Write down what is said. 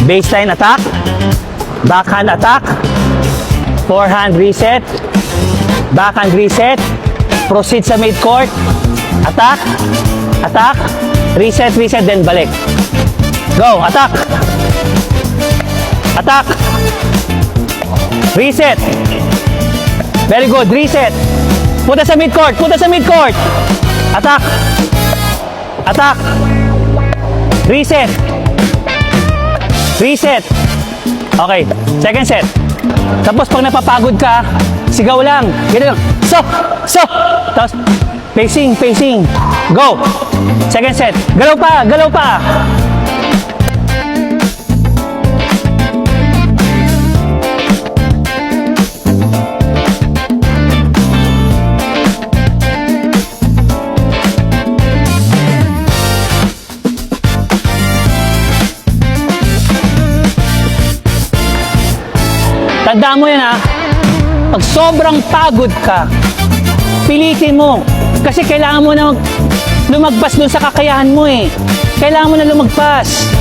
Baseline attack. Backhand attack. Forehand reset. Backhand reset. Proceed sa mid-court. Attack. Attack. Reset, reset, then balik. Go, attack. Attack. Reset. Very good, reset. Punta sa mid-court, punta sa mid-court. Attack. Attack. Reset. Reset. Okay, second set. Tapos pag napapagod ka, sigaw lang. Ganun lang. So. Tapos, pacing, pacing. Go. Second set. Galaw pa, galaw pa. Tandaan mo yan ha, pag sobrang pagod ka, pilitin mo. Kasi kailangan mo na lumagpas dun sa kakayahan mo eh. Kailangan mo na lumagpas.